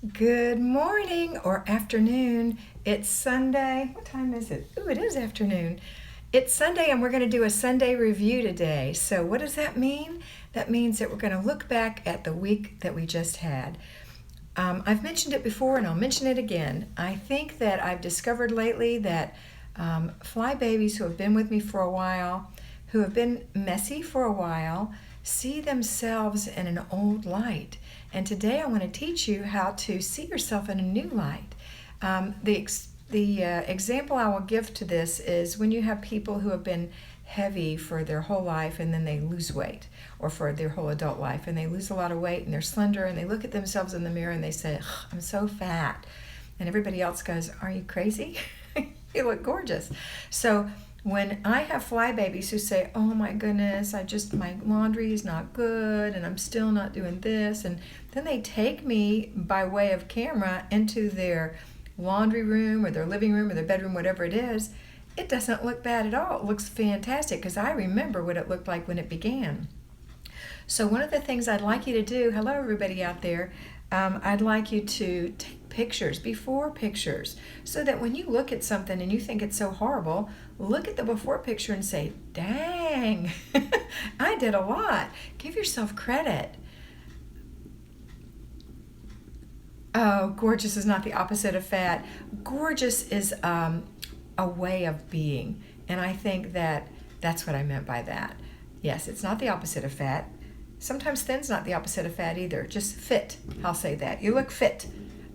Good morning or afternoon. It's Sunday. What time is it? Ooh, it is afternoon. It's Sunday and we're going to do a Sunday review today. So, what does that mean? That means that we're going to look back at the week that we just had. I've mentioned it before and I'll mention it again. I think that I've discovered lately that fly babies who have been with me for a while, who have been messy for a while, see themselves in an old light. And today I want to teach you how to see yourself in a new light. The example I will give to this is when you have people who have been heavy for their whole life and then they lose weight, or for their whole adult life and they lose a lot of weight and they're slender and they look at themselves in the mirror and they say, I'm so fat. And everybody else goes, are you crazy? You look gorgeous. So when I have fly babies who say, oh my goodness, my laundry is not good and I'm still not doing this, and then they take me by way of camera into their laundry room or their living room or their bedroom, whatever it is, it doesn't look bad at all. It looks fantastic because I remember what it looked like when it began. So one of the things I'd like you to do, hello everybody out there, I'd like you to take pictures, before pictures, so that when you look at something and you think it's so horrible, look at the before picture and say, dang, I did a lot. Give yourself credit. Oh, gorgeous is not the opposite of fat. Gorgeous is a way of being. And I think that that's what I meant by that. Yes, it's not the opposite of fat. Sometimes thin's not the opposite of fat either. Just fit, I'll say that. You look fit,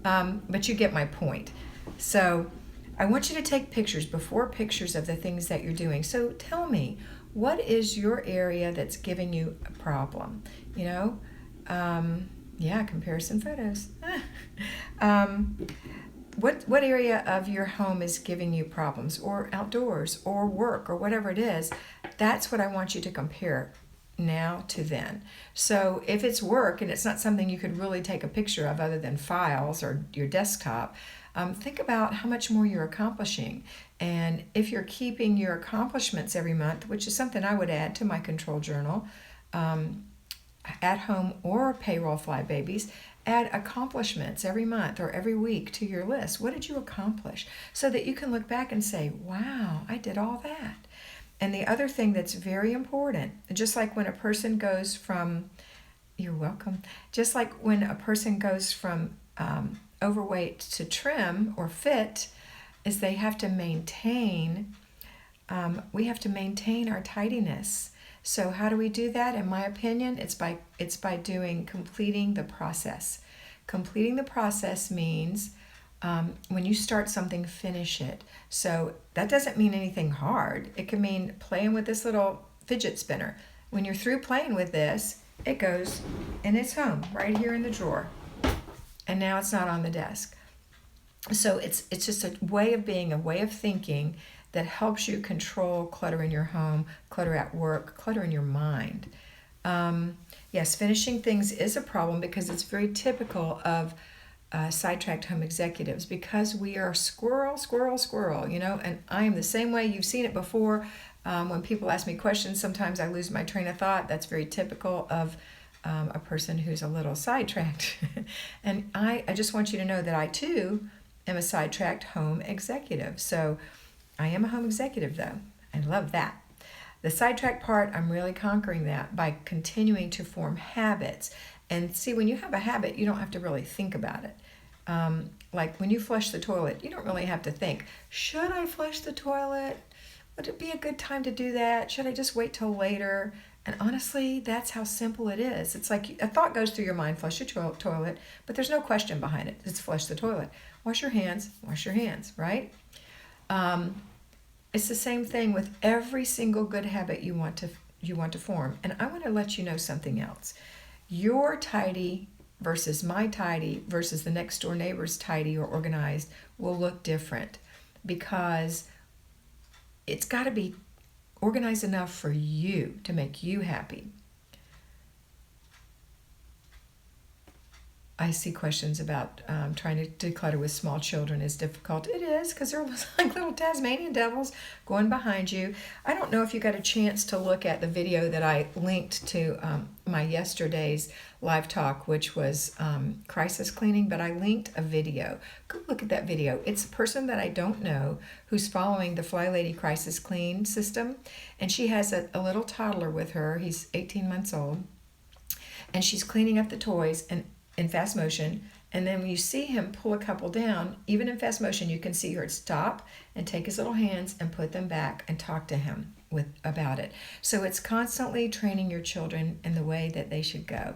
but you get my point. So I want you to take pictures, before pictures of the things that you're doing. So tell me, what is your area that's giving you a problem? You know, yeah, comparison photos. What area of your home is giving you problems, or outdoors, or work, or whatever it is? That's what I want you to compare now to then. So if it's work and it's not something you could really take a picture of other than files or your desktop, think about how much more you're accomplishing. And if you're keeping your accomplishments every month, which is something I would add to my control journal, at home or payroll fly babies, add accomplishments every month or every week to your list. What did you accomplish? So that you can look back and say, wow, I did all that. And the other thing that's very important, just like when a person goes from, you're welcome, just like when a person goes from overweight to trim or fit, is they have to maintain, we have to maintain our tidiness. So how do we do that? In my opinion, it's by completing the process. Completing the process means when you start something, finish it. So that doesn't mean anything hard. It can mean playing with this little fidget spinner. When you're through playing with this, it goes and it's home, right here in the drawer. And now it's not on the desk. So it's just a way of being, a way of thinking that helps you control clutter in your home, clutter at work, clutter in your mind. Yes, finishing things is a problem because it's very typical of sidetracked home executives, because we are squirrel, squirrel, squirrel, and I am the same way. You've seen it before. When people ask me questions, sometimes I lose my train of thought. That's very typical of a person who's a little sidetracked. And I just want you to know that I too am a sidetracked home executive. So I am a home executive though. I love that. The sidetrack part, I'm really conquering that by continuing to form habits. And see, when you have a habit, you don't have to really think about it. Like when you flush the toilet, you don't really have to think, should I flush the toilet? Would it be a good time to do that? Should I just wait till later? And honestly, that's how simple it is. It's like a thought goes through your mind, flush your toilet, but there's no question behind it. It's flush the toilet. Wash your hands, right? It's the same thing with every single good habit you want to form. And I want to let you know something else. Your tidy versus my tidy versus the next door neighbor's tidy or organized will look different, because it's got to be organized enough for you to make you happy. I see questions about trying to declutter with small children is difficult. It is, because they're like little Tasmanian devils going behind you. I don't know if you got a chance to look at the video that I linked to my yesterday's live talk, which was crisis cleaning, but I linked a video. Go look at that video. It's a person that I don't know who's following the Flylady crisis clean system, and she has a little toddler with her. He's 18 months old, and she's cleaning up the toys and in fast motion, and then when you see him pull a couple down, even in fast motion, you can see her stop and take his little hands and put them back and talk to him about it. So it's constantly training your children in the way that they should go,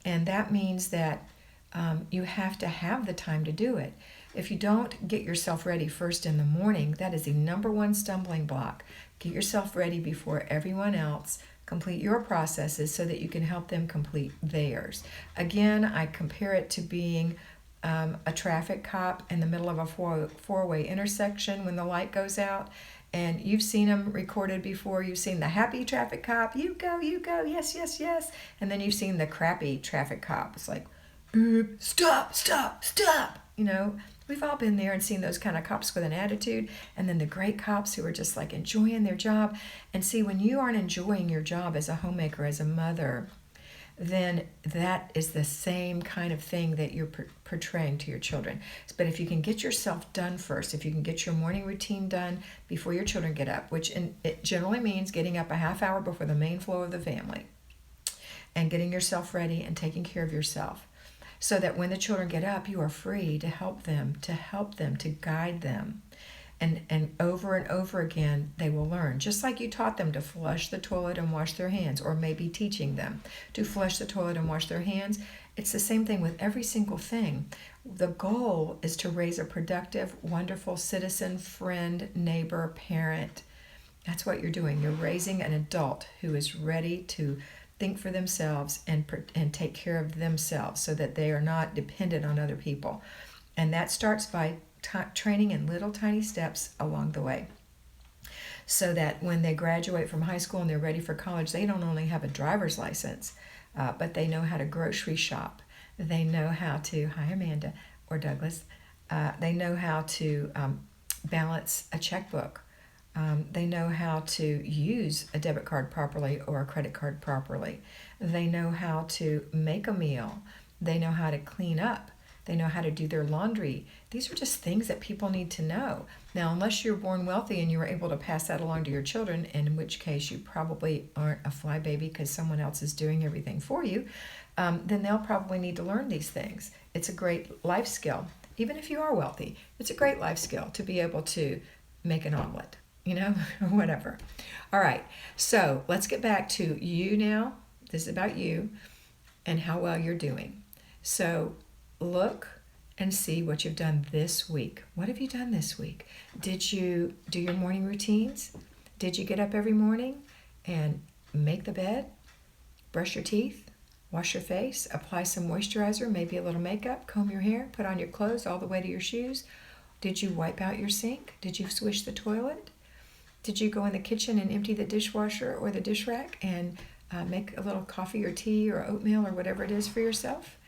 and that means that you have to have the time to do it. If you don't get yourself ready first in the morning, that is the number one stumbling block. Get yourself ready before everyone else. Complete your processes so that you can help them complete theirs. Again, I compare it to being a traffic cop in the middle of a four-way intersection when the light goes out. And you've seen them recorded before. You've seen the happy traffic cop, you go, yes, yes, yes. And then you've seen the crappy traffic cop. It's like, stop, stop, stop. You know, we've all been there and seen those kind of cops with an attitude, and then the great cops who are just like enjoying their job. And see, when you aren't enjoying your job as a homemaker, as a mother, then that is the same kind of thing that you're portraying to your children. But if you can get yourself done first, if you can get your morning routine done before your children get up, which it generally means getting up a half hour before the main flow of the family, and getting yourself ready and taking care of yourself, so that when the children get up, you are free to help them, to guide them. And over again, they will learn. Just like you taught them to flush the toilet and wash their hands, or maybe teaching them to flush the toilet and wash their hands, it's the same thing with every single thing. The goal is to raise a productive, wonderful citizen, friend, neighbor, parent. That's what you're doing. You're raising an adult who is ready to think for themselves and take care of themselves so that they are not dependent on other people. And that starts by training in little tiny steps along the way, so that when they graduate from high school and they're ready for college, they don't only have a driver's license, but they know how to grocery shop. They know how to, hi Amanda or Douglas, they know how to balance a checkbook. They know how to use a debit card properly or a credit card properly. They know how to make a meal. They know how to clean up. They know how to do their laundry. These are just things that people need to know. Now, unless you're born wealthy and you were able to pass that along to your children, in which case you probably aren't a flybaby because someone else is doing everything for you, then they'll probably need to learn these things. It's a great life skill. Even if you are wealthy, it's a great life skill to be able to make an omelet, you know, or whatever. All right, so let's get back to you now. This is about you and how well you're doing. So look and see what you've done this week. What have you done this week? Did you do your morning routines? Did you get up every morning and make the bed, brush your teeth, wash your face, apply some moisturizer, maybe a little makeup, comb your hair, put on your clothes all the way to your shoes? Did you wipe out your sink? Did you swish the toilet? Did you go in the kitchen and empty the dishwasher or the dish rack and make a little coffee or tea or oatmeal or whatever it is for yourself?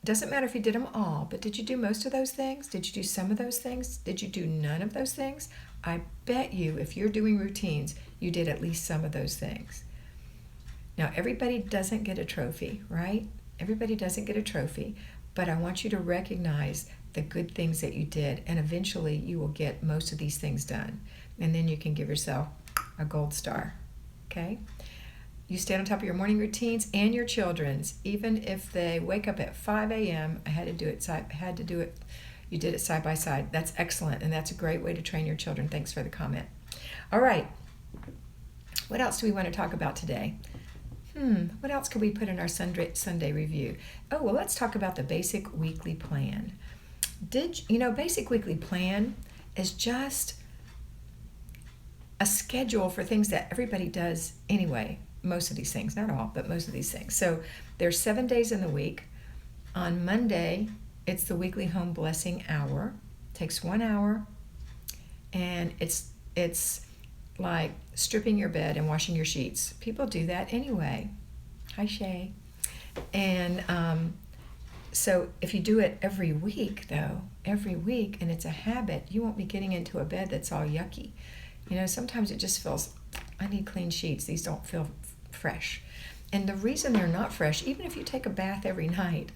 Doesn't matter if you did them all, but did you do most of those things? Did you do some of those things? Did you do none of those things? I bet you, if you're doing routines, you did at least some of those things. Now, everybody doesn't get a trophy, right? Everybody doesn't get a trophy, but I want you to recognize the good things that you did, and eventually you will get most of these things done. And then you can give yourself a gold star, okay? You stay on top of your morning routines and your children's, even if they wake up at 5 a.m. I had to do it. You did it side by side. That's excellent, and that's a great way to train your children. Thanks for the comment. All right. What else do we want to talk about today? What else could we put in our Sunday review? Oh, well, let's talk about the basic weekly plan. Basic weekly plan is just a schedule for things that everybody does anyway. Most of these things, not all, but most of these things. So there's 7 days in the week. On Monday, it's the weekly home blessing hour. It takes 1 hour, and it's like stripping your bed and washing your sheets. People do that anyway. Hi, Shay. And So if you do it every week, though, every week, and it's a habit, you won't be getting into a bed that's all yucky. Sometimes it just feels, I need clean sheets. These don't feel fresh. And the reason they're not fresh, even if you take a bath every night,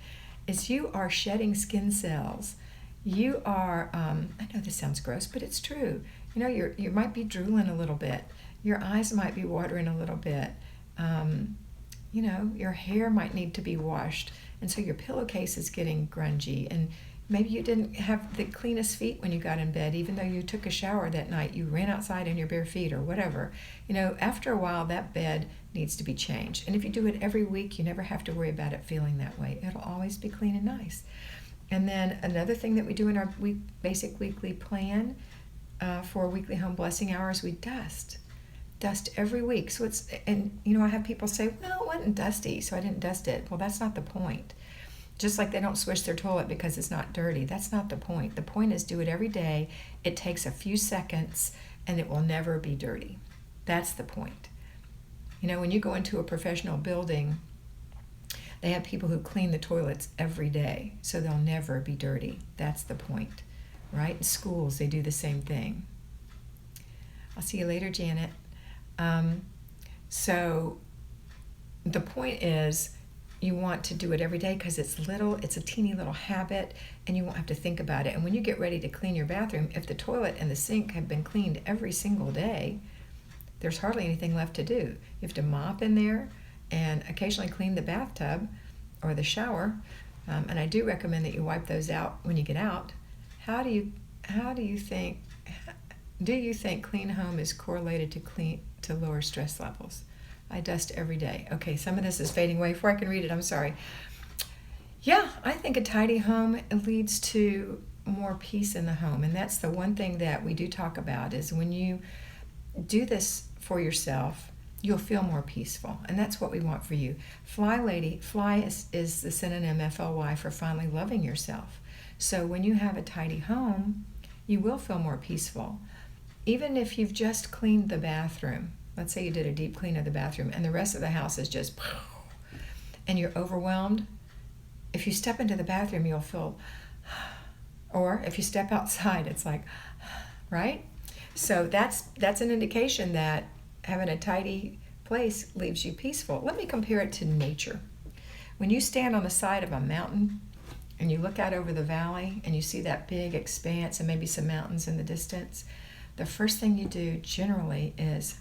is you are shedding skin cells. You are, I know this sounds gross, but it's true. You might be drooling a little bit. Your eyes might be watering a little bit. Your hair might need to be washed. And so your pillowcase is getting grungy. And maybe you didn't have the cleanest feet when you got in bed, even though you took a shower that night. You ran outside in your bare feet or whatever. After a while, that bed needs to be changed. And if you do it every week, you never have to worry about it feeling that way. It'll always be clean and nice. And then another thing that we do in our basic weekly plan for weekly home blessing hours, we dust every week. So I have people say, well, it wasn't dusty, so I didn't dust it. Well, that's not the point. Just like they don't swish their toilet because it's not dirty. That's not the point. The point is do it every day. It takes a few seconds and it will never be dirty. That's the point. When you go into a professional building, they have people who clean the toilets every day, so they'll never be dirty. That's the point, right? In schools, they do the same thing. I'll see you later, Janet. So the point is you want to do it every day because it's a teeny little habit, and you won't have to think about it. And when you get ready to clean your bathroom, if the toilet and the sink have been cleaned every single day, there's hardly anything left to do. You have to mop in there and occasionally clean the bathtub or the shower. And I do recommend that you wipe those out when you get out. How do you think clean home is correlated to lower stress levels? I dust every day. Okay, some of this is fading away before I can read it. I'm sorry. Yeah, I think a tidy home leads to more peace in the home. And that's the one thing that we do talk about is when you do this for yourself, you'll feel more peaceful. And that's what we want for you. Flylady, fly is the synonym FLY for finally loving yourself. So when you have a tidy home, you will feel more peaceful. Even if you've just cleaned the bathroom, let's say you did a deep clean of the bathroom and the rest of the house is just, and you're overwhelmed, if you step into the bathroom, you'll feel, or if you step outside, it's like, right? So that's an indication that having a tidy place leaves you peaceful. Let me compare it to nature. When you stand on the side of a mountain and you look out over the valley and you see that big expanse and maybe some mountains in the distance, the first thing you do generally is,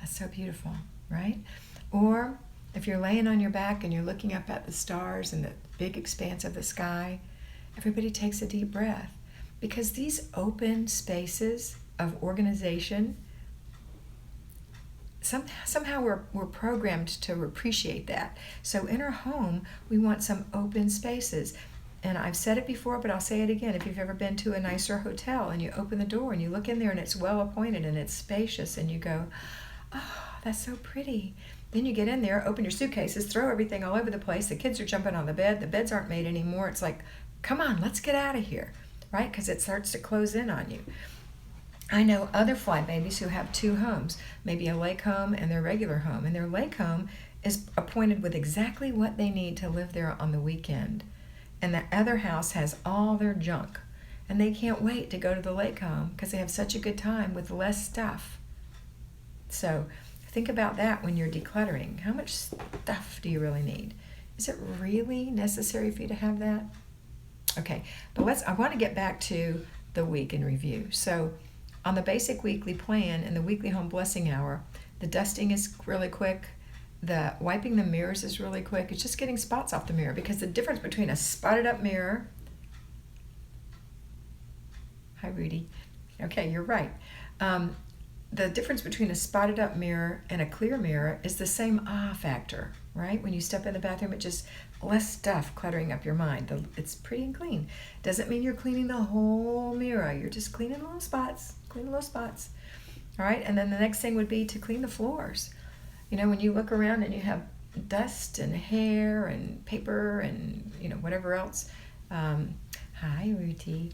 that's so beautiful, right? Or if you're laying on your back and you're looking up at the stars and the big expanse of the sky, everybody takes a deep breath. Because these open spaces of organization, somehow we're programmed to appreciate that. So in our home, we want some open spaces. And I've said it before, but I'll say it again. If you've ever been to a nicer hotel and you open the door and you look in there and it's well appointed and it's spacious and you go, oh, that's so pretty. Then you get in there, open your suitcases, throw everything all over the place. The kids are jumping on the bed. The beds aren't made anymore. It's like, come on, let's get out of here, right? Because it starts to close in on you. I know other fly babies who have two homes, maybe a lake home and their regular home. And their lake home is appointed with exactly what they need to live there on the weekend. And the other house has all their junk. And they can't wait to go to the lake home because they have such a good time with less stuff. So think about that when you're decluttering. How much stuff do you really need? Is it really necessary for you to have that? Okay, but I want to get back to the week in review. So on the basic weekly plan and the weekly home blessing hour, the dusting is really quick. The wiping the mirrors is really quick. It's just getting spots off the mirror, because the difference between a spotted up mirror, hi Rudy, okay, you're right. The difference between a spotted up mirror and a clear mirror is the same factor, right? When you step in the bathroom, it just less stuff cluttering up your mind. It's pretty and clean. Doesn't mean you're cleaning the whole mirror. You're just cleaning little spots, All right, and then the next thing would be to clean the floors. When you look around and you have dust and hair and paper and, whatever else. Hi, Ruti.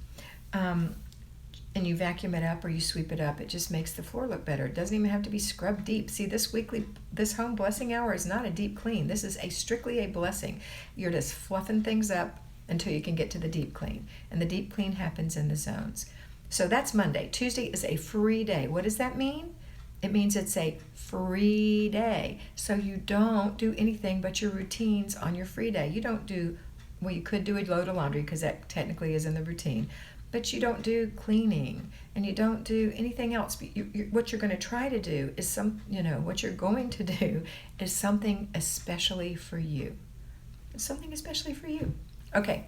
and you vacuum it up or you sweep it up, it just makes the floor look better. It doesn't even have to be scrubbed deep. See, this home blessing hour is not a deep clean. This is strictly a blessing. You're just fluffing things up until you can get to the deep clean. And the deep clean happens in the zones. So that's Monday. Tuesday is a free day. What does that mean? It means it's a free day. So you don't do anything but your routines on your free day. You don't do, well, you could do a load of laundry because that technically is in the routine. But you don't do cleaning and you don't do anything else. What you're going to try to do is what you're going to do is something especially for you. Something especially for you. Okay.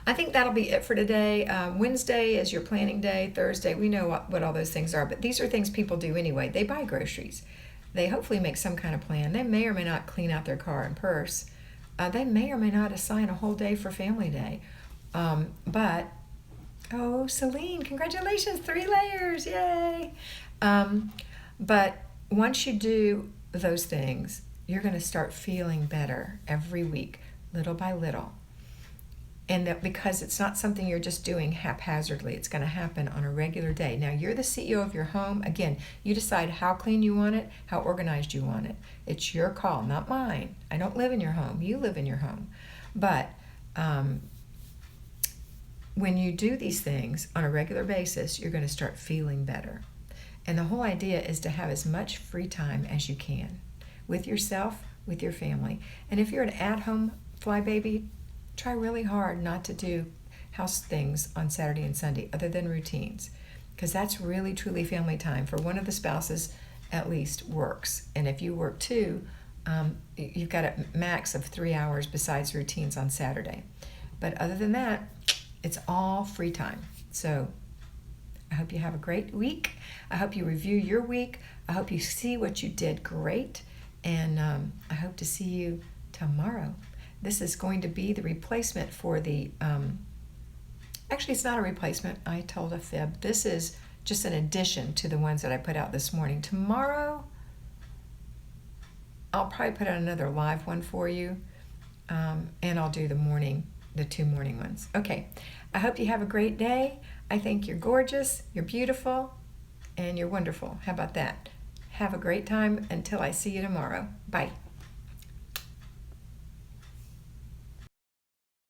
I think that'll be it for today. Wednesday is your planning day. Thursday, we know what all those things are, but these are things people do anyway. They buy groceries. They hopefully make some kind of plan. They may or may not clean out their car and purse. They may or may not assign a whole day for family day. Oh, Celine, congratulations, 3 layers, yay. But once you do those things, you're going to start feeling better every week, little by little. And that because it's not something you're just doing haphazardly, it's going to happen on a regular day. Now, you're the CEO of your home. Again, you decide how clean you want it, how organized you want it. It's your call, not mine. I don't live in your home. You live in your home. But when you do these things on a regular basis, you're going to start feeling better. And the whole idea is to have as much free time as you can with yourself, with your family. And if you're an at-home flybaby, try really hard not to do house things on Saturday and Sunday other than routines, because that's really truly family time for one of the spouses at least works. And if you work too, you've got a max of 3 hours besides routines on Saturday. But other than that, it's all free time. So I hope you have a great week. I hope you review your week. I hope you see what you did great. And I hope to see you tomorrow. This is going to be the replacement for the, actually it's not a replacement. I told a fib. This is just an addition to the ones that I put out this morning. Tomorrow, I'll probably put out another live one for you. And I'll do the 2 morning ones. Okay, I hope you have a great day. I think you're gorgeous, you're beautiful, and you're wonderful. How about that? Have a great time until I see you tomorrow. Bye.